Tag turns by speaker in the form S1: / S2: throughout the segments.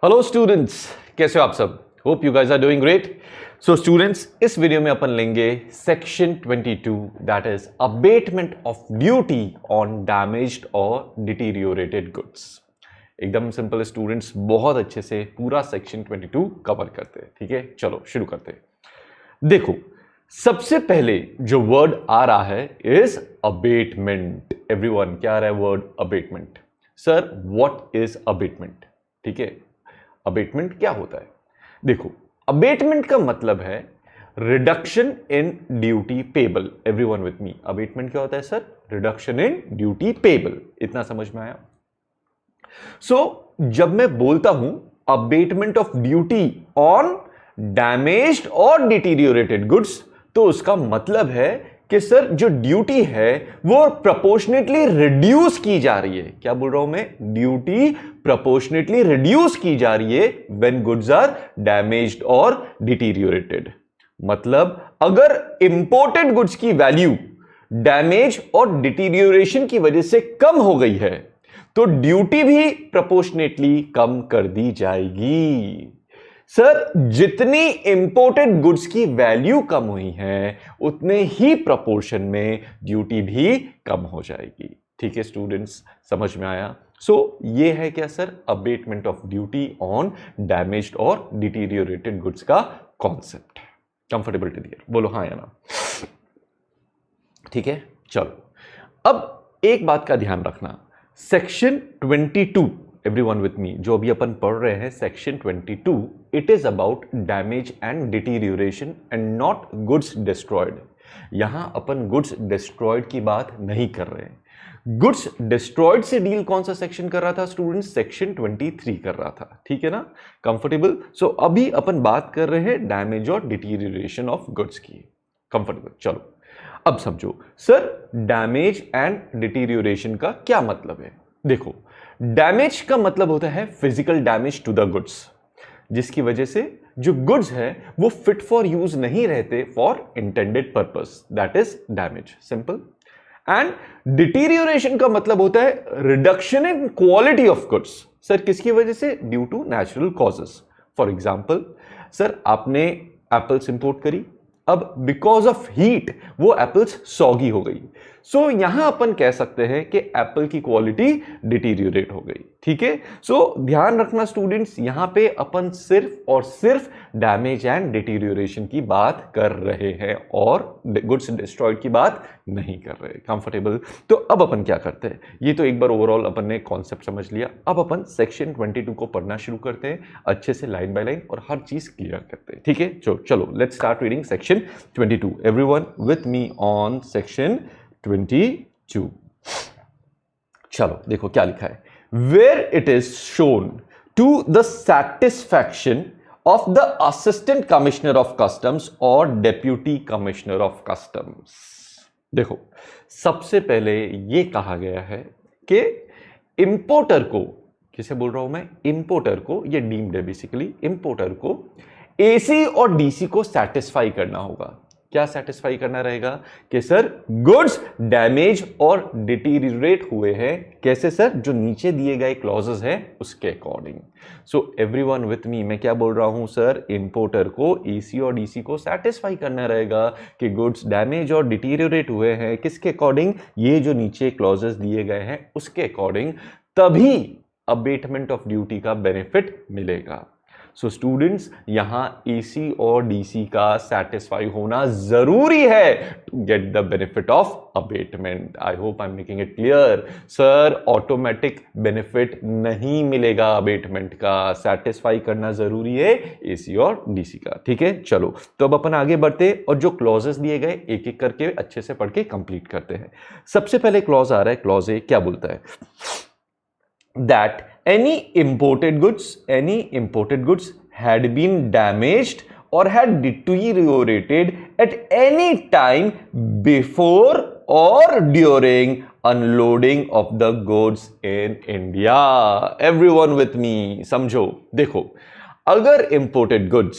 S1: Hello students, कैसे हो आप सब? Hope you guys are doing great. So students, इस वीडियो में अपन लेंगे section 22 that is abatement of duty on damaged और डिटीरियोरेटेड गुड्स। एकदम सिंपल स्टूडेंट्स, बहुत अच्छे से पूरा सेक्शन 22 कवर करते हैं। ठीक है, चलो शुरू करते हैं। देखो, सबसे पहले जो वर्ड आ रहा है इज अबेटमेंट। एवरीवन, क्या आ रहा है word abatement? Sir, what is abatement? ठीक है, अबेटमेंट क्या होता है? देखो, अबेटमेंट का मतलब है reduction in duty payable. Everyone with me, abatement क्या होता है sir? Reduction in duty payable. इतना समझ में आया? जब मैं बोलता हूं abatement of duty on damaged और डिटीरियोरेटेड गुड्स, तो उसका मतलब है कि सर जो ड्यूटी है वो प्रोपोर्शनेटली रिड्यूस की जा रही है। क्या बोल रहा हूं मैं? ड्यूटी प्रोपोर्शनेटली रिड्यूस की जा रही है व्हेन गुड्स आर डैमेज्ड और डिटीरियोरेटेड। मतलब अगर इंपोर्टेड गुड्स की वैल्यू डैमेज और डिटीरियोरेशन की वजह से कम हो गई है तो ड्यूटी भी प्रोपोर्शनेटली कम कर दी जाएगी। सर, जितनी इंपोर्टेड गुड्स की वैल्यू कम हुई है उतने ही प्रोपोर्शन में ड्यूटी भी कम हो जाएगी। ठीक है स्टूडेंट्स, समझ में आया? ये है क्या sir? Abatement of duty on damaged और डिटीरियोरेटेड गुड्स का कॉन्सेप्ट। Comfortable to hear? बोलो हाँ या ना। ठीक है, चलो अब एक बात का ध्यान रखना, सेक्शन 22, एवरीवन विथ मी, जो अभी अपन पढ़ रहे हैं section 22, it is about damage and deterioration and not goods destroyed. यहां अपन गुड्स डिस्ट्रॉयड की बात नहीं कर रहे हैं। गुड्स डिस्ट्रॉयड से डील कौन सा सेक्शन कर रहा था स्टूडेंट्स? सेक्शन 23 कर रहा था। ठीक है ना, कंफर्टेबल? अभी अपन बात कर रहे हैं डैमेज और डिटीरियोरेशन ऑफ गुड्स की। कंफर्टेबल? चलो अब समझो सर, डैमेज एंड डिटीरियोरेशन का क्या मतलब है। देखो, डैमेज का मतलब होता है physical damage to the goods, जिसकी वजह से जो गुड्स है वो फिट फॉर यूज नहीं रहते for intended purpose, that is damage. Simple. And deterioration का मतलब होता है reduction in quality of goods. Sir, किसकी वजह से? Due to natural causes. For example, sir आपने एप्पल्स इंपोर्ट करी, अब बिकॉज ऑफ हीट वो एप्पल्स सॉगी हो गई। यहां अपन कह सकते हैं कि एप्पल की क्वालिटी डिटीरियोरेट हो गई। ठीक है, ध्यान रखना स्टूडेंट्स, यहां पे अपन सिर्फ और सिर्फ डैमेज एंड डिटीरियोरेशन की बात कर रहे हैं और गुड्स डिस्ट्रॉयड की बात नहीं कर रहे। कंफर्टेबल? तो अब अपन क्या करते हैं, ये तो एक बार ओवरऑल अपन ने कॉन्सेप्ट समझ लिया। अब अपन सेक्शन 22 को पढ़ना शुरू करते हैं, अच्छे से लाइन बाय लाइन, और हर चीज क्लियर करते हैं। ठीक है, चलो let's start reading section 22। Everyone with me on section 22। चलो देखो क्या लिखा है। Where it is shown to the satisfaction of the Assistant Commissioner of Customs or Deputy Commissioner of Customs। देखो, सबसे पहले ये कहा गया है कि इंपोर्टर को, किसे बोल रहा हूं मैं? इंपोर्टर को, ये डीम्ड है बेसिकली, इंपोर्टर को एसी और डीसी को सेटिस्फाई करना होगा। क्या सेटिस्फाई करना रहेगा? कि सर गुड्स डैमेज और डिटीरियोरेट हुए हैं। कैसे सर? जो नीचे दिए गए क्लॉजेस हैं उसके अकॉर्डिंग। एवरीवन विथ मी, मैं क्या बोल रहा हूं सर? इंपोर्टर को एसी और डीसी को सेटिस्फाई करना रहेगा कि गुड्स डैमेज और डिटीरियोरेट हुए हैं। किसके अकॉर्डिंग? ये जो नीचे क्लॉजेस दिए गए हैं उसके अकॉर्डिंग, तभी अबेटमेंट ऑफ ड्यूटी का बेनिफिट मिलेगा। स्टूडेंट्स, यहां एसी और डीसी का सेटिस्फाई होना जरूरी है to get the benefit of abatement. I hope I am making it clear. Sir, automatic benefit नहीं मिलेगा अबेटमेंट का, सेटिस्फाई करना जरूरी है एसी और डीसी का। ठीक है, चलो तो अब अपन आगे बढ़ते और जो क्लॉजेस दिए गए एक एक करके अच्छे से पढ़ के कंप्लीट करते हैं। सबसे पहले क्लॉज आ रहा है, क्लॉज ए क्या बोलता है? that any imported goods had been damaged or had deteriorated at any time before or during unloading of the goods in India। Everyone with me, समझो। देखो, अगर imported goods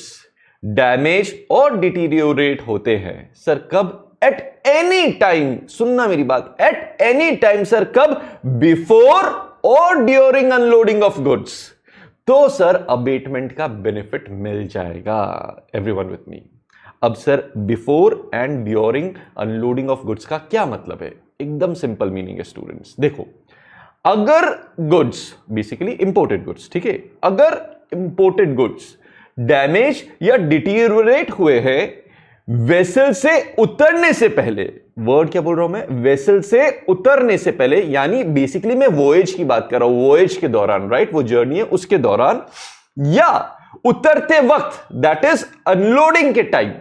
S1: डैमेज और deteriorate होते हैं sir, कब? At any time. सुनना मेरी बात, एट एनी टाइम सर। कब? बिफोर और ड्यूरिंग अनलोडिंग ऑफ गुड्स। तो सर अबेटमेंट का बेनिफिट मिल जाएगा। Everyone with me. अब sir before and during unloading of goods का क्या मतलब है? एकदम सिंपल मीनिंग है स्टूडेंट्स। देखो, अगर गुड्स बेसिकली इंपोर्टेड गुड्स, ठीक है, अगर इंपोर्टेड गुड्स डैमेज या डिटीरियोरेट हुए हैं वेसल से उतरने से पहले, वर्ड क्या बोल रहा हूं मैं, वेसल से उतरने से पहले, यानी बेसिकली मैं वोएज की बात कर रहा हूं, वोएज के दौरान, राइट, वो जर्नी है उसके दौरान, या उतरते वक्त, दैट इज अनलोडिंग के टाइम,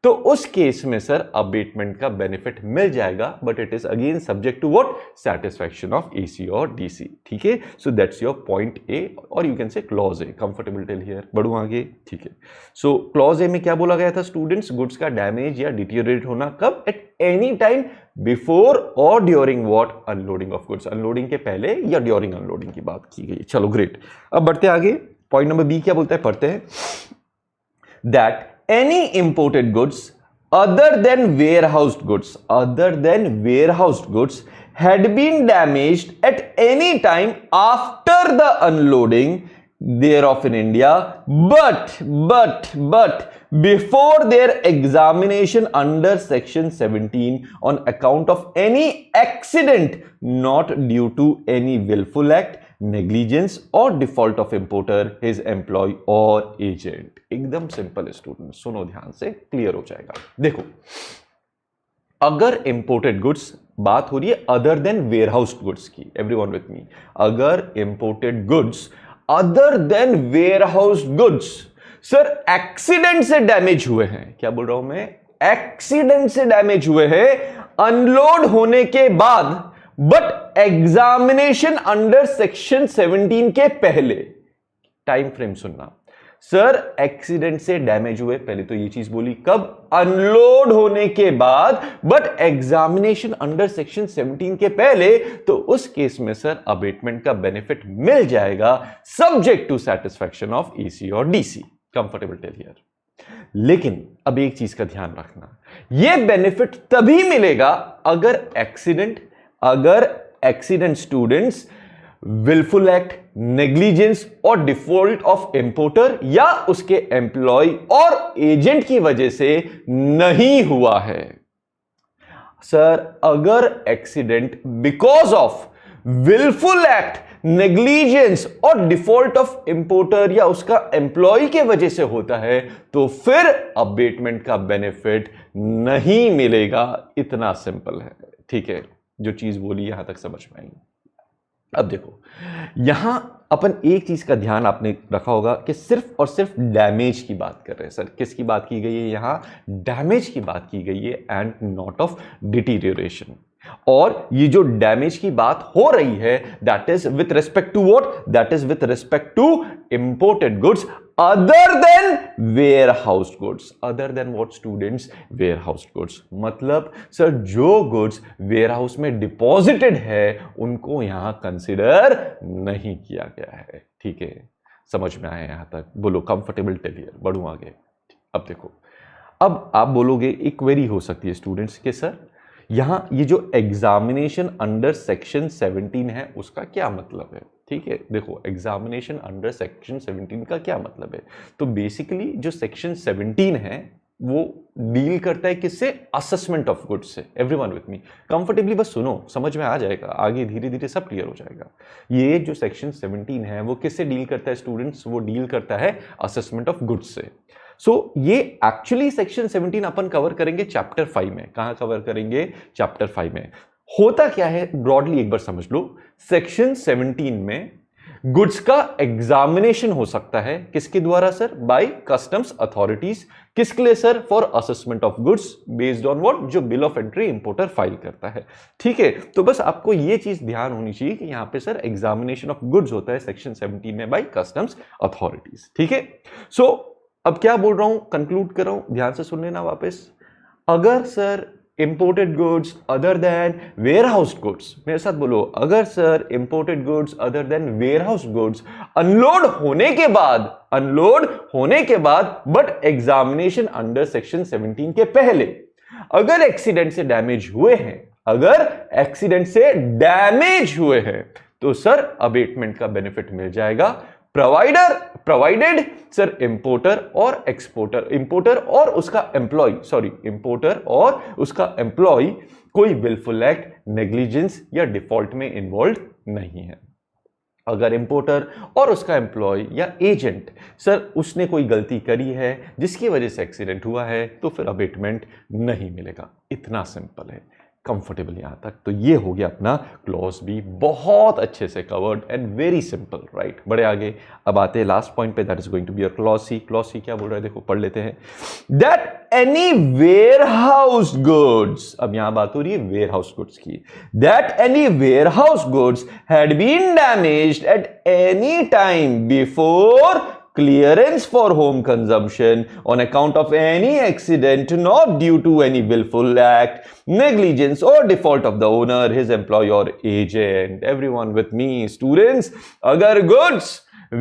S1: तो उस केस में सर अबेटमेंट का बेनिफिट मिल जाएगा, but it is again subject to what, satisfaction of AC और डीसी। ठीक है, so that's your point A, और you can say clause A, comfortable till here. बढ़ू आगे, ठीक है। सो क्लॉज ए में क्या बोला गया था स्टूडेंट्स? गुड्स का डैमेज या डिटीरियोरेट होना कब? एट एनी टाइम बिफोर और during what, unloading of goods. Unloading के पहले या ड्यूरिंग अनलोडिंग की बात की गई। चलो ग्रेट, अब बढ़ते आगे। पॉइंट नंबर बी क्या बोलता है, पढ़ते हैं। That any imported goods other than warehoused goods had been damaged at any time after the unloading thereof in India, but before their examination under section 17 on account of any accident not due to any willful act, negligence or default of importer, his employee or agent। एकदम simple है student, सुनो ध्यान से, clear हो जाएगा। देखो, अगर imported goods, बात हो रही है अदर देन वेयरहाउस्ड गुड्स की, एवरीवन विथ मी, अगर imported goods other than warehoused goods sir accident से डैमेज हुए हैं, क्या बोल रहा हूं मैं, एक्सीडेंट से डैमेज हुए हैं अनलोड होने के बाद, बट एग्जामिनेशन अंडर सेक्शन 17 के पहले। टाइम फ्रेम सुनना सर, एक्सीडेंट से डैमेज हुए, पहले तो ये चीज बोली, कब? अनलोड होने के बाद, बट एग्जामिनेशन अंडर सेक्शन 17 के पहले, तो उस केस में सर अबेटमेंट का बेनिफिट मिल जाएगा, subject to satisfaction of AC और डीसी। Comfortable till here. लेकिन अब एक चीज का ध्यान रखना, यह बेनिफिट तभी मिलेगा अगर accident students wilful act, negligence और डिफॉल्ट ऑफ इंपोर्टर या उसके एम्प्लॉय और एजेंट की वजह से नहीं हुआ है। सर अगर accident because of wilful act, negligence और डिफॉल्ट ऑफ इंपोर्टर या उसका एम्प्लॉय के वजह से होता है, तो फिर अबेटमेंट का बेनिफिट नहीं मिलेगा। इतना सिंपल है, ठीक है, जो चीज बोली यहां तक समझ में आई। अब देखो, यहां अपन एक चीज का ध्यान आपने रखा होगा कि सिर्फ और सिर्फ डैमेज की बात कर रहे हैं। सर किसकी बात की गई है? यहां डैमेज की बात की गई है एंड नॉट ऑफ डिटीरियोरेशन। और ये जो डैमेज की बात हो रही है, that is with respect to what? That is with respect to imported goods other than warehoused goods. Other than what students? Warehoused goods. मतलब सर जो गुड्स वेयरहाउस में डिपॉजिटेड है उनको यहां कंसिडर नहीं किया गया है। ठीक है, समझ में आया यहां तक? बोलो कंफर्टेबल टिल हियर। बढ़ू आगे। अब देखो, अब आप बोलोगे, एक क्वेरी हो सकती है स्टूडेंट्स के सर यहां ये जो एग्जामिनेशन अंडर सेक्शन 17 है उसका क्या मतलब है? ठीक है, देखो एग्जामिनेशन अंडर सेक्शन 17 का क्या मतलब है? तो बेसिकली जो सेक्शन 17 है वो डील करता है किससे? असेसमेंट ऑफ गुड्स से। एवरीवन विथ मी, कंफर्टेबली बस सुनो, समझ में आ जाएगा, आगे धीरे धीरे सब क्लियर हो जाएगा। ये जो सेक्शन 17 है वो किससे डील करता है स्टूडेंट्स? वो डील करता है असेसमेंट ऑफ गुड्स से। सो ये एक्चुअली सेक्शन 17 अपन कवर करेंगे चैप्टर 5 में। कहां कवर करेंगे? चैप्टर 5 में। होता क्या है ब्रॉडली एक बार समझ लो। सेक्शन 17 में गुड्स का एग्जामिनेशन हो सकता है किसके द्वारा सर? Bye customs authorities. किसके लिए sir? For assessment of goods based on what? जो bill of entry importer file करता है। ठीक है, तो बस आपको यह चीज ध्यान होनी चाहिए कि यहां पे सर एग्जामिनेशन ऑफ गुड्स होता है सेक्शन 17 में बाय कस्टम्स अथॉरिटीज। ठीक है, सो अब क्या बोल रहा हूं, कंक्लूड कर रहा हूं, ध्यान से सुन लेना वापस। अगर sir imported goods other than warehoused goods, मेरे साथ बोलो, अगर sir imported goods other than warehoused goods unload होने के बाद बट एग्जामिनेशन अंडर सेक्शन 17 के पहले अगर एक्सीडेंट से डैमेज हुए हैं, तो सर अबेटमेंट का बेनिफिट मिल जाएगा। प्रोवाइडर प्रोवाइडेड सर इंपोर्टर और एक्सपोर्टर, इंपोर्टर और उसका एम्प्लॉय, सॉरी इंपोर्टर और उसका एम्प्लॉय कोई विलफुल एक्ट, नेग्लिजेंस या डिफॉल्ट में इन्वॉल्व नहीं है। अगर इंपोर्टर और उसका एम्प्लॉय या एजेंट सर उसने कोई गलती करी है जिसकी वजह से एक्सीडेंट हुआ है तो फिर अबेटमेंट नहीं मिलेगा। इतना सिंपल है, कंफर्टेबल यहां तक। तो ये हो गया अपना क्लॉज बी, बहुत अच्छे से covered and very simple, right. बड़े आगे अब आते हैं लास्ट पॉइंट पे, that is going to be your clause C. Clause C क्या बोल रहा है देखो, पढ़ लेते हैं। That any warehouse goods, अब यहां बात हो रही है वेयर हाउस गुड्स की, that any warehouse goods had been damaged at any time before clearance for home consumption on account of any accident not due to any willful act, negligence or default of the owner, his employee or agent. Everyone with me, students, अगर goods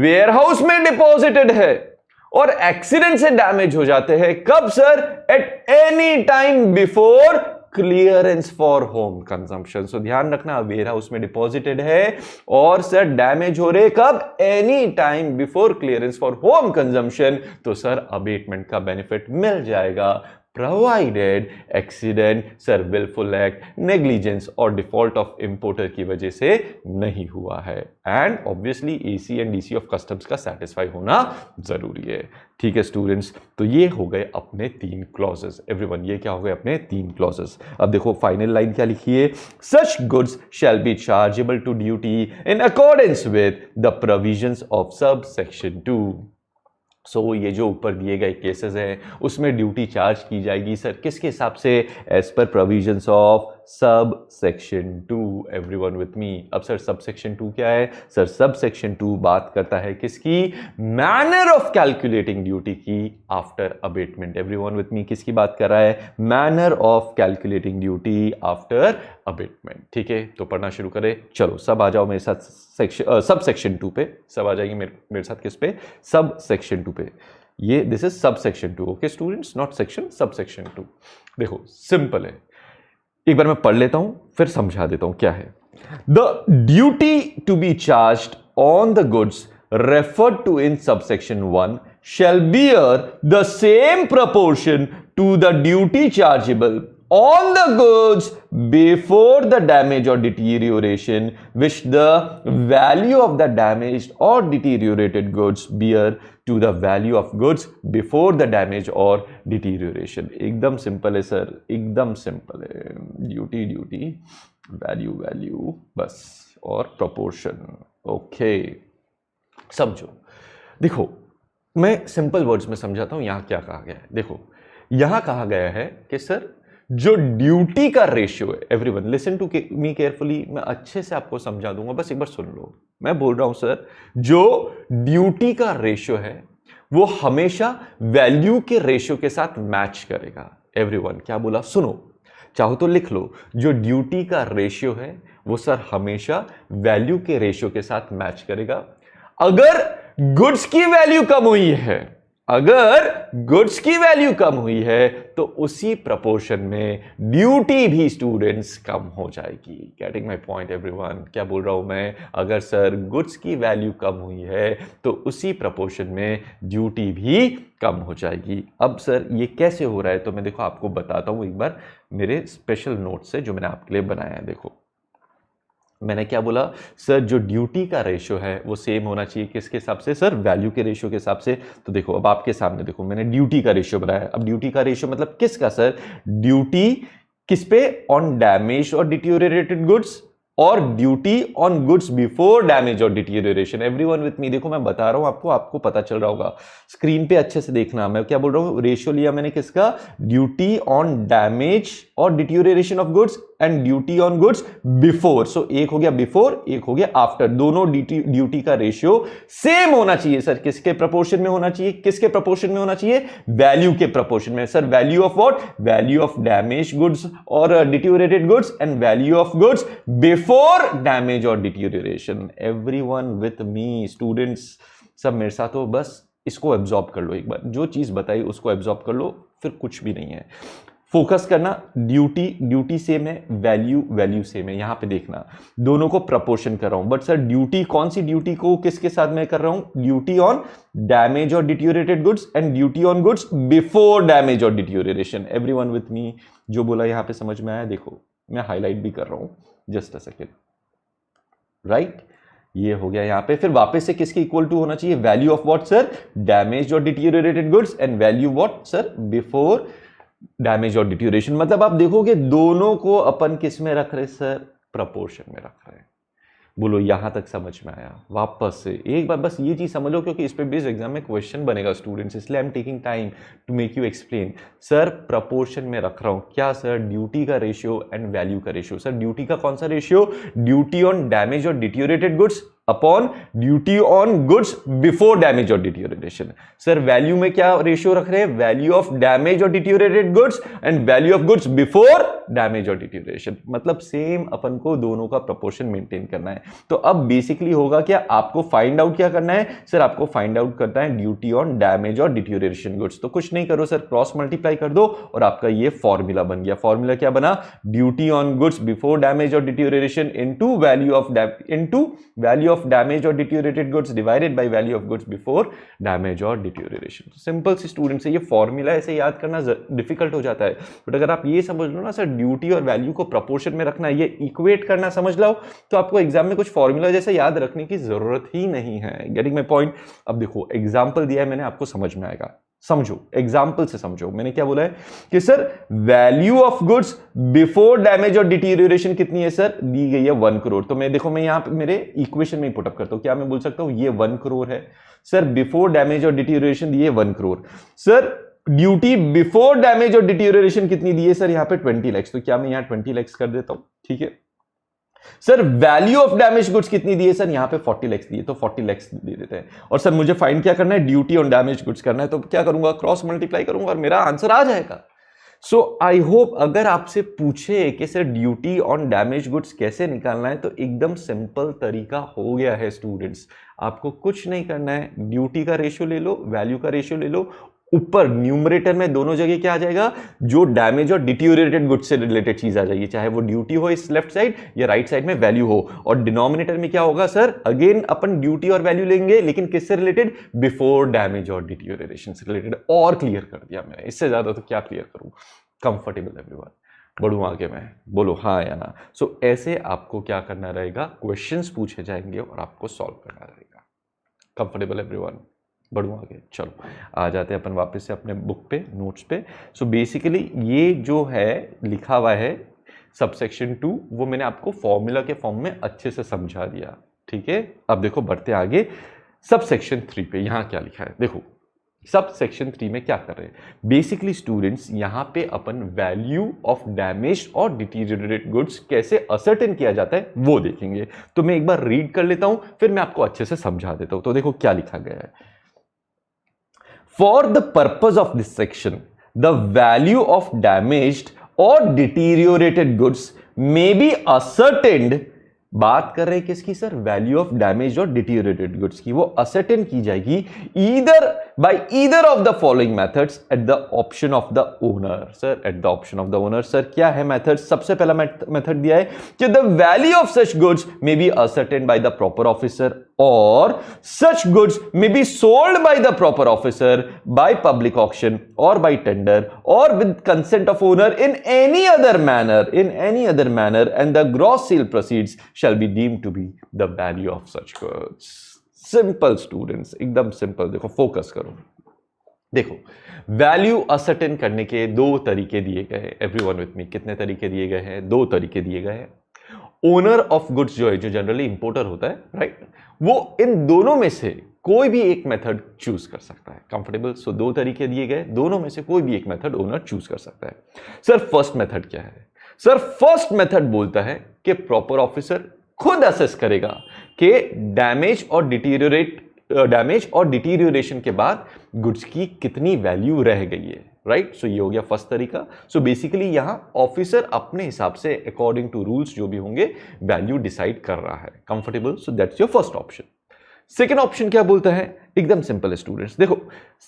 S1: warehouse में deposited है और accident से damage हो जाते हैं, कब sir? At any time before clearance for home consumption. So ध्यान रखना, वेयर हाउस में डिपॉजिटेड है और सर डैमेज हो रहे कब? Any time before clearance for home consumption, तो सर अबेटमेंट का बेनिफिट मिल जाएगा, provided accident sir wilful act, negligence और डिफॉल्ट ऑफ इंपोर्टर की वजह से नहीं हुआ है, and obviously AC and DC of customs का सेटिस्फाई होना जरूरी है। ठीक है स्टूडेंट्स, तो ये हो गए अपने 3 क्लॉजेस। एवरीवन, ये क्या हो गए अपने 3 क्लॉजेस। अब देखो फाइनल लाइन क्या लिखी है, such goods shall be chargeable to duty in accordance with the provisions of sub section 2। सो ये जो ऊपर दिए गए केसेस हैं उसमें ड्यूटी चार्ज की जाएगी सर किसके हिसाब से? As per provisions of sub section 2। Everyone with me. अब सर सब सेक्शन 2 क्या है? सर सब सेक्शन 2 बात करता है किसकी? मैनर ऑफ कैलकुलेटिंग ड्यूटी की after abatement. Everyone with me, किसकी बात कर रहा है? Manner of calculating duty after abatement. ठीक है, तो पढ़ना शुरू करें। चलो सब आ जाओ मेरे साथ सेक्शन सब सेक्शन 2 पे। सब आ जाएंगे मेरे साथ किस पे? सब सेक्शन 2 पे। ये दिस इज सब section 2, okay students, not section, सब सेक्शन 2। देखो सिंपल है, एक बार मैं पढ़ लेता हूं फिर समझा देता हूं क्या है। The duty to be charged on the goods referred to in subsection 1 shall bear the same proportion to the duty chargeable on the goods before the damage or deterioration which the value of the damaged or deteriorated goods bear to the value of goods before the damage or deterioration। एकदम simple है sir, एकदम simple है। Duty duty, value value, बस, और proportion. Okay समझो। देखो मैं simple words में समझाता हूं यहां क्या कहा गया है। देखो यहां कहा गया है कि सर जो ड्यूटी का रेशियो है, everyone listen to me carefully, मैं अच्छे से आपको समझा दूंगा, बस एक बार सुन लो। मैं बोल रहा हूं सर जो ड्यूटी का रेशियो है वो हमेशा वैल्यू के रेशियो के साथ मैच करेगा। एवरीवन क्या बोला? सुनो, चाहो तो लिख लो, जो ड्यूटी का रेशियो है वो सर हमेशा वैल्यू के रेशियो के साथ मैच करेगा। अगर गुड्स की वैल्यू कम हुई है, अगर गुड्स की वैल्यू कम हुई है तो उसी प्रपोर्शन में ड्यूटी भी स्टूडेंट्स कम हो जाएगी। Getting my point everyone? क्या बोल रहा हूं मैं? अगर सर गुड्स की वैल्यू कम हुई है तो उसी प्रपोर्शन में ड्यूटी भी कम हो जाएगी। अब सर ये कैसे हो रहा है तो मैं देखो आपको बताता हूं एक बार मेरे स्पेशल नोट से जो मैंने आपके लिए बनाया है। देखो मैंने क्या बोला सर, जो ड्यूटी का रेशियो है वो सेम होना चाहिए किसके हिसाब से? सर वैल्यू के रेशियो के हिसाब से। तो देखो अब आपके सामने देखो मैंने ड्यूटी का रेशियो बनाया। अब ड्यूटी का रेशियो मतलब किसका सर? ड्यूटी किस पे? ऑन डैमेज और डिटीरियोरेटेड गुड्स, और duty on goods before damage और डिटीरियोरेशन। एवरीवन विथ मी, देखो मैं बता रहा हूं आपको पता चल रहा होगा, स्क्रीन पे अच्छे से देखना। मैं क्या बोल रहा हूं? रेशियो लिया मैंने किसका? ड्यूटी ऑन डैमेज और deterioration of goods and duty on goods before. So एक हो गया बिफोर, एक हो गया आफ्टर। दोनों ड्यूटी का रेशियो सेम होना चाहिए सर। किसके प्रपोर्शन में होना चाहिए? किसके प्रपोर्शन में होना चाहिए? वैल्यू के प्रपोर्शन में। Sir value of what? Value of damage goods और deteriorated goods and value of goods before damage और deterioration. Everyone with me students, सब मेरे साथ हो, बस इसको एब्जॉर्ब कर लो एक बार। जो चीज बताई उसको एब्जॉर्ब कर लो, फिर कुछ भी नहीं है। फोकस करना, ड्यूटी ड्यूटी सेम है, वैल्यू वैल्यू सेम है। यहां पे देखना दोनों को प्रपोर्शन कर रहा हूं, बट सर ड्यूटी कौन सी ड्यूटी को किसके साथ मैं कर रहा हूं? ड्यूटी ऑन डैमेज और deteriorated goods and duty on goods before damage और डिटीरियोरेशन। Everyone with me? जो बोला यहां पे समझ में आया? देखो मैं हाईलाइट भी कर रहा हूं, जस्ट अ सेकेंड, राइट? ये हो गया यहां पे। फिर वापस से किसके इक्वल टू होना चाहिए? Value of what sir? Damage और deteriorated goods and value what sir? Before damage और डिटीरियोरेशन। मतलब आप देखोगे दोनों को अपन किस में रख रहे सर? प्रपोर्शन में रख रहे हैं। बोलो यहां तक समझ में आया? वापस से एक बार बस ये चीज समझ लो, क्योंकि इस पे बेस्ड एग्जाम में क्वेश्चन बनेगा स्टूडेंट्स, इसलिए I am taking time to make you explain. Sir proportion में रख रहा हूं क्या सर? ड्यूटी का रेशियो एंड वैल्यू का रेशियो। सर ड्यूटी का कौन सा रेशियो? ड्यूटी ऑन डैमेज और deteriorated goods upon duty on goods before damage और डिटीरियोरेशन। सर वैल्यू में क्या रेशियो रख रहे हैं? वैल्यू ऑफ डैमेज और deteriorated goods and value of goods before damage और डिटीरियोरेशन। मतलब सेम अपन को दोनों का प्रोपोर्शन मेंटेन करना है। तो अब बेसिकली होगा क्या? आपको फाइंड आउट क्या करना है सर? आपको फाइंड आउट करना है ड्यूटी ऑन डैमेज और डिटीरियोरेशन गुड्स। तो कुछ नहीं करो सर, क्रॉस मल्टीप्लाई कर दो और आपका ये फॉर्मूला बन गया। फॉर्मूला क्या बना? Duty on goods before damage और deterioration into value of damage और deteriorated goods divided by value of goods before damage और डिटीरियोरेशन। सिंपल सी स्टूडेंट से ये फॉर्मूला ऐसे याद करना डिफिकल्ट हो जाता है, बट अगर आप ये समझ लो ना सर ड्यूटी और वैल्यू को प्रपोर्शन में रखना, ये इक्वेट करना समझ लो, तो आपको एग्जाम में कुछ फॉर्मूला जैसे याद रखने की जरूरत ही नहीं है। Getting my point? अब देखो एग्जाम्पल दिया है मैंने, आपको समझ में आएगा। समझो, एग्जाम्पल से समझो। मैंने क्या बोला है कि sir value of goods before damage और डिटीरियोरेशन कितनी है सर? दी गई है 1 करोड़। तो मैं देखो मैं यहां पे मेरे इक्वेशन में पुटअप करता हूं। क्या मैं बोल सकता हूं ये 1 करोड़ है सर? बिफोर डैमेज और डिटीरियोरेशन दिए 1 crore. Sir duty before damage और डिटीरियोरेशन कितनी दी है सर? यहां पे 20 लाख। तो क्या मैं यहां 20 लाख कर देता हूं? ठीक है sir. Value of damage goods कितनी दी है सर? यहां पे 40 लाख दिए, तो 40 लाख दे देते हैं। और सर मुझे फाइंड क्या करना है? ड्यूटी ऑन डैमेज गुड्स करना है। तो क्या करूंगा? क्रॉस मल्टीप्लाई करूंगा और मेरा आंसर आ जाएगा। सो आई होप अगर आपसे पूछे कि sir duty on damage goods कैसे निकालना है, तो एकदम सिंपल तरीका हो गया है स्टूडेंट्स। आपको कुछ नहीं करना है, ड्यूटी का रेशियो ले लो, वैल्यू का रेशियो ले लो, ऊपर न्यूमरेटर में दोनों जगह क्या आ जाएगा? जो डैमेज और डिटीरियोरेटेड गुड्स से रिलेटेड चीज आ जाएगी, चाहे वो ड्यूटी हो इस लेफ्ट साइड या राइट साइड में वैल्यू हो। और डिनोमिनेटर में क्या होगा सर? अगेन अपन ड्यूटी और वैल्यू लेंगे, लेकिन किससे रिलेटेड? बिफोर डैमेज और डिटीरियोरेशन से रिलेटेड। और क्लियर कर दिया मैंने, इससे ज्यादा तो क्या क्लियर करूं? Comfortable everyone? बढ़ूं आगे मैं? बोलो हाँ या ना। सो ऐसे आपको क्या करना रहेगा? क्वेश्चंस पूछे जाएंगे और आपको सॉल्व करना रहेगा। Comfortable everyone? बढ़ूं आगे? चलो आ जाते हैं अपन वापस से अपने बुक पे, नोट्स पे। सो बेसिकली ये जो है लिखा हुआ है सबसेक्शन 2, वो मैंने आपको फॉर्मूला के फॉर्म में अच्छे से समझा दिया। ठीक है, अब देखो बढ़ते आगे सबसेक्शन 3 पे। यहां क्या लिखा है देखो। सब सेक्शन 3 में क्या कर रहे हैं? बेसिकली स्टूडेंट्स यहां पे अपन वैल्यू ऑफ डैमेज और डिटीरियोरेटेड गुड्स कैसे असर्टेन किया जाता है वो देखेंगे। तो मैं एक बार रीड कर लेता हूं, फिर मैं आपको अच्छे से समझा देता हूं। तो देखो क्या लिखा गया है। For the purpose of this section the value of damaged और deteriorated goods may be ascertained. बात कर रहे हैं किसकी सर? वैल्यू ऑफ डैमेज और डिटीरियोरेटेड गुड्स की। वो असर्टेन की जाएगी either by either of the following methods at the option of the owner. Sir at the option of the owner, sir क्या है मेथड? सबसे पहला मेथड दिया है कि the value of such goods may be ascertain by the proper officer और such goods may be sold by the proper officer by public auction or by tender or with consent of owner in any other manner and the gross sale proceeds shall be deemed to be the value of such goods. Simple students, एकदम simple. देखो focus करो। देखो value ascertain करने के 2 तरीके दिए गए हैं। एवरीवन विथ मी? कितने तरीके दिए गए हैं? 2 तरीके दिए गए हैं। ओनर ऑफ गुड्स जो है, जो जनरली इंपोर्टर होता है, राइट, वो इन दोनों में से कोई भी एक मेथड चूज कर सकता है। कंफर्टेबल? सो 2 तरीके दिए गए, दोनों में से कोई भी एक मेथड ओनर चूज कर सकता है। सर फर्स्ट मेथड क्या है? सर फर्स्ट मेथड बोलता है कि प्रॉपर ऑफिसर खुद असेस करेगा कि डैमेज और डिटीरियोरेशन के बाद गुड्स की कितनी वैल्यू रह गई है। राइट, सो ये हो गया फर्स्ट तरीका। सो बेसिकली यहां ऑफिसर अपने हिसाब से अकॉर्डिंग टू रूल्स जो भी होंगे वैल्यू डिसाइड कर रहा है। Comfortable? So that's your first option. Second option क्या बोलता है? एकदम सिंपल है स्टूडेंट्स। देखो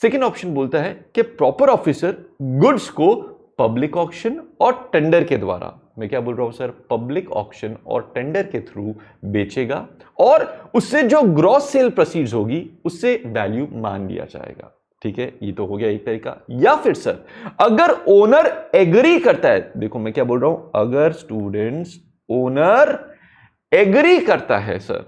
S1: सेकेंड ऑप्शन बोलता है कि प्रॉपर ऑफिसर गुड्स को पब्लिक ऑक्शन और टेंडर के द्वारा, मैं क्या बोल रहा हूं सर, पब्लिक ऑक्शन और टेंडर के थ्रू बेचेगा और उससे जो ग्रॉस सेल प्रोसीड्स होगी उससे वैल्यू मान लिया जाएगा। ठीक है, ये तो हो गया एक तरीका। या फिर सर अगर ओनर एग्री करता है, देखो मैं क्या बोल रहा हूं, अगर स्टूडेंट्स ओनर एग्री करता है सर,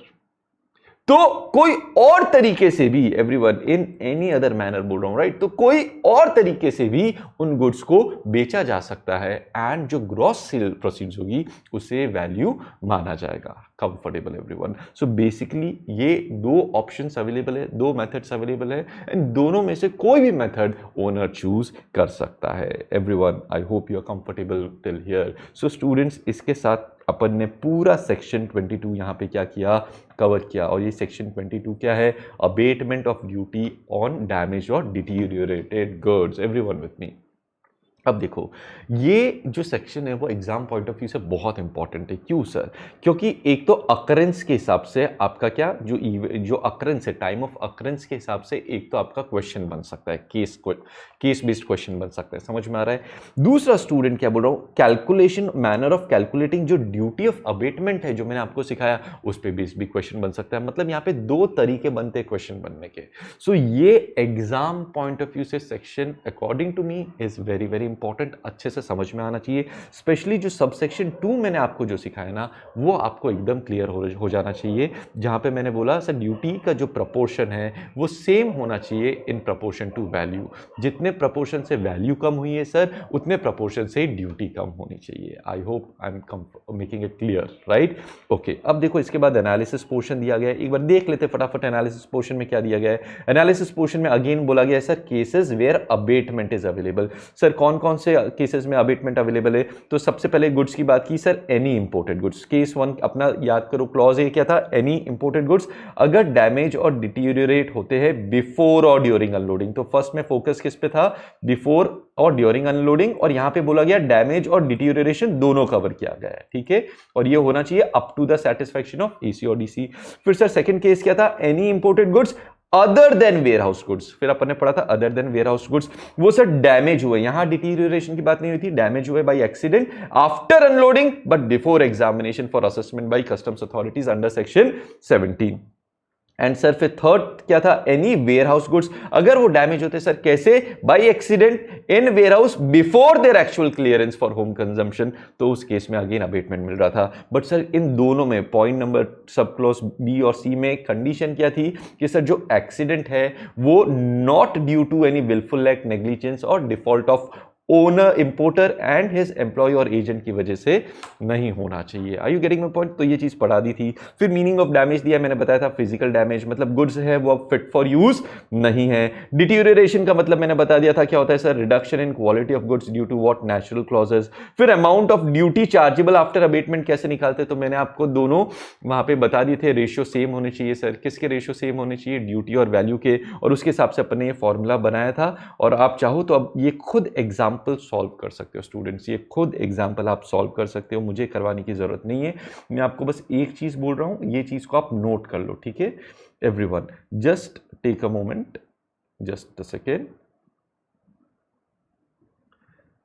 S1: तो कोई और तरीके से भी, everyone in any other manner बोल रहा हूं राइट, तो कोई और तरीके से भी उन गुड्स को बेचा जा सकता है एंड जो ग्रॉस सेल प्रोसीड्स होगी उसे वैल्यू माना जाएगा। Comfortable everyone? सो बेसिकली ये दो ऑप्शंस अवेलेबल है, दो मेथड्स अवेलेबल है एंड दोनों में से कोई भी मेथड ओनर चूज कर सकता है। Everyone I hope you are comfortable till here. So students इसके साथ अपन ने पूरा सेक्शन 22 यहां पे क्या किया, कवर किया। और ये सेक्शन 22 क्या है, abatement of duty on damage और deteriorated goods. Everyone with me? अब देखो ये जो सेक्शन है वो एग्जाम पॉइंट ऑफ व्यू से बहुत इंपॉर्टेंट है। क्यों सर? क्योंकि एक तो अकरेंस के हिसाब से आपका क्या जो अकरेंस है, टाइम ऑफ अकरेंस के हिसाब से एक तो आपका क्वेश्चन बन सकता है, केस बेस्ड क्वेश्चन बन सकता है। समझ में आ रहा है? दूसरा स्टूडेंट क्या बोल रहा हूं, कैलकुलेशन, मैनर ऑफ कैलकुलेटिंग जो ड्यूटी ऑफ अबेटमेंट है जो मैंने आपको सिखाया उस पर बेस्ड भी क्वेश्चन बन सकता है। मतलब यहाँ पे दो तरीके बनते हैं क्वेश्चन बनने के। सो ये एग्जाम पॉइंट ऑफ व्यू से section according to me is very very important, अच्छे से समझ में आना चाहिए। स्पेशली जो सबसेक्शन 2 मैंने आपको जो सिखाया ना वो आपको एकदम क्लियर हो जाना चाहिए, जहां पे मैंने बोला सर ड्यूटी का जो प्रपोर्शन है वो सेम होना चाहिए इन प्रपोर्शन टू वैल्यू। जितने प्रपोर्शन से वैल्यू कम हुई है सर उतने प्रपोर्शन से ड्यूटी कम होनी चाहिए। आई hope I am making it clear right? Okay, अब देखो इसके बाद एनालिसिस पोर्शन दिया गया है, एक बार देख लेते फटाफट एनालिसिस पोर्शन में क्या दिया गया है। एनालिसिस पोर्शन में अगेन बोला गया है sir cases where abatement is available. Sir कौन कौन से केसेस में अबेटमेंट अवेलेबल है? तो सबसे पहले गुड्स की बात की sir, any imported goods. Case 1 अपना याद करो, क्लॉज ए क्या था, एनी इंपोर्टेड गुड्स अगर डैमेज और डिटीरियोरेट होते हैं बिफोर और ड्यूरिंग अनलोडिंग। तो फर्स्ट में फोकस किस पे था, बिफोर और ड्यूरिंग अनलोडिंग, और यहां पे बोला गया डैमेज और डिटीरियोरेशन दोनों कवर किया गया है। ठीक है, और ये होना चाहिए up to the satisfaction of AC और डीसी। फिर सर सेकंड केस क्या था, any imported goods other than warehouse goods. फिर अपन ने पढ़ा था other than warehouse goods, वो सर डैमेज हुए, यहां डिटीरियोरेशन की बात नहीं हुई थी, डैमेज हुए by accident after unloading but before examination for assessment bye customs authorities under section 17। And sir फिर थर्ड क्या था, एनी वेयर हाउस गुड्स अगर वो डैमेज होते सर कैसे, by accident in warehouse before their actual clearance for home consumption, तो उस case में अगेन अबेटमेंट मिल रहा था। बट सर इन दोनों में point number sub clause B और सी में कंडीशन क्या थी कि सर जो एक्सीडेंट है वो not due to any wilful act, negligence और default of owner, importer and his employ और एजेंट की वजह से नहीं होना चाहिए। Are you getting my point? तो ये चीज पढ़ा दी थी। फिर मीनिंग ऑफ डैमेज दिया, मैंने बताया था फिजिकल डैमेज मतलब गुड्स है वो अब फिट फॉर यूज नहीं है। डिटीरियोरेशन का मतलब मैंने बता दिया था क्या होता है sir, reduction in quality of goods due to what, natural clauses. फिर amount of duty chargeable after abatement कैसे निकालते, तो मैंने आपको दोनों वहां पे बता दिए थे, रेशियो सेम होने चाहिए सर। किसके रेशियो सेम होने चाहिए, ड्यूटी और वैल्यू के, और उसके हिसाब से अपन ने ये फॉर्मूला बनाया था। और आप चाहो तो अब ये खुद एग्जाम्पल सॉल्व कर सकते हो स्टूडेंट्स, ये खुद एग्जाम्पल आप सॉल्व कर सकते हो, मुझे करवाने की जरूरत नहीं है। मैं आपको बस एक चीज बोल रहा हूं, ये चीज को आप नोट कर लो। ठीक है everyone, just take a moment, just a second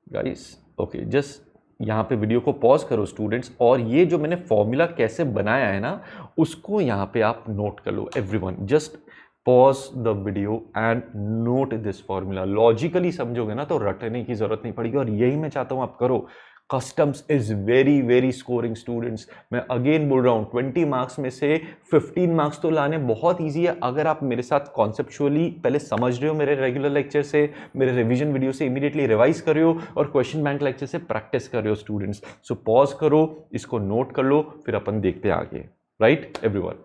S1: guys. Okay, just यहाँ पे वीडियो को पॉज करो स्टूडेंट्स, और ये जो मैंने फॉर्मूला कैसे बनाया है ना उसको यहाँ पे आप नोट कर लो। Everyone just pause the video and note this formula. Logically समझोगे ना तो रटने की जरूरत नहीं पड़ेगी, और यही मैं चाहता हूं आप करो। Customs is very very scoring students. मैं अगेन बोल रहा हूं 20 मार्क्स में से 15 मार्क्स तो लाने बहुत ईजी है अगर आप मेरे साथ कॉन्सेप्चुअली पहले समझ रहे हो, मेरे रेगुलर लेक्चर से, मेरे रिवीजन वीडियो से इमीडिएटली रिवाइज कर रहे हो, और क्वेश्चन बैंक लेक्चर से प्रैक्टिस कर रहे हो स्टूडेंट्स। सो पॉज करो, इसको नोट कर लो, फिर अपन देखते हैं आगे। Right everyone?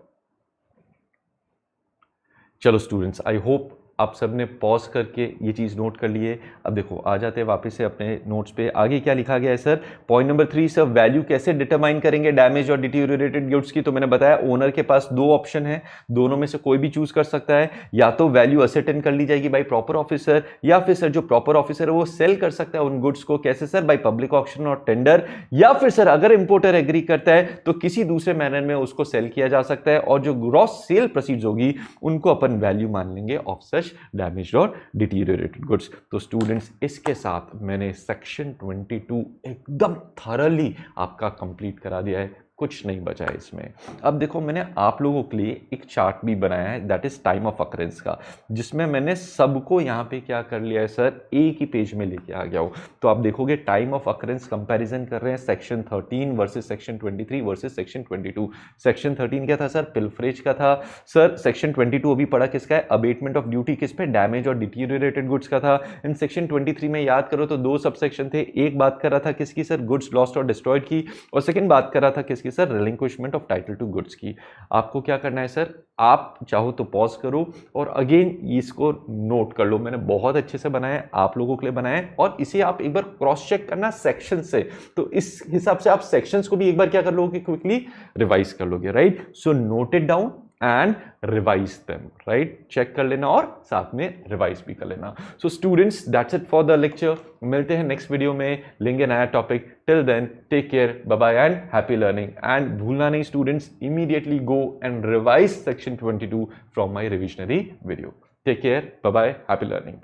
S1: चलो स्टूडेंट्स, आई होप आप सबने पॉज करके ये चीज़ नोट कर लिए। अब देखो आ जाते हैं वापस से अपने नोट्स पे। आगे क्या लिखा गया है sir, point number 3 sir, value कैसे डिटरमाइन करेंगे डैमेज और डिटीरियोरेटेड गुड्स की। तो मैंने बताया ओनर के पास दो ऑप्शन है, दोनों में से कोई भी चूज कर सकता है। या तो वैल्यू असर्टेन कर ली जाएगी बाय प्रॉपर ऑफिसर, या फिर सर जो प्रॉपर ऑफिसर है वो सेल कर सकता है उन गुड्स को। कैसे सर, बाय पब्लिक ऑक्शन और टेंडर, या फिर सर अगर इंपोर्टर एग्री करता है तो किसी दूसरे मैनर में उसको सेल किया जा सकता है, और जो ग्रॉस सेल प्रोसीड्स होगी उनको अपन वैल्यू मान लेंगे ऑफ सच सच डैमेज्ड और डिटीरियोरेटेड गुड्स। तो स्टूडेंट्स, इसके साथ मैंने सेक्शन 22 एकदम थरली आपका कंप्लीट करा दिया है, कुछ नहीं बचा है इसमें। अब देखो, मैंने आप लोगों के लिए एक चार्ट भी बनाया है, that is time of occurrence का, जिसमें मैंने सबको यहाँ पे क्या कर लिया है सर, एक ही पेज में लेके आ गया हूँ। तो आप देखोगे टाइम ऑफ अकरेंस कंपैरिजन कर रहे हैं section 13 versus section 23 versus section 22। Section 13 क्या था सर, पिल्फरेज का था। सर सेक्शन 22 अभी पढ़ा किसका है, अबेटमेंट ऑफ ड्यूटी, किस पे, डैमेज और डिटीरियोरेटेड गुड्स का था। इन सेक्शन 23 में याद करो तो दो सब सेक्शन थे, एक बात कर रहा था किसकी सर, गुड्स लॉस्ट और डिस्ट्रॉयड की, और सेकंड बात कर रहा था किसकी sir, relinquishment of title to goods की। आपको क्या करना है सर, आप चाहो तो पॉज करो और अगेन इसको नोट कर लो, मैंने बहुत अच्छे से बनाया है, आप लोगों के लिए बनाया है, और इसे आप एक बार क्रॉस चेक करना सेक्शन से। तो इस हिसाब से आप सेक्शंस को भी एक बार क्या कर लोगे, क्विकली रिवाइज कर लोगे, right. So note it down and revise them, right. Check कर लेना और साथ में रिवाइज भी कर लेना। So students, that's it for the lecture. मिलते हैं नेक्स्ट वीडियो में, लेंगे नया topic. Till then take care, bye bye and happy learning. And भूलना नहीं students, immediately go and revise section 22 from my revisionary video. Take care, bye bye, happy learning.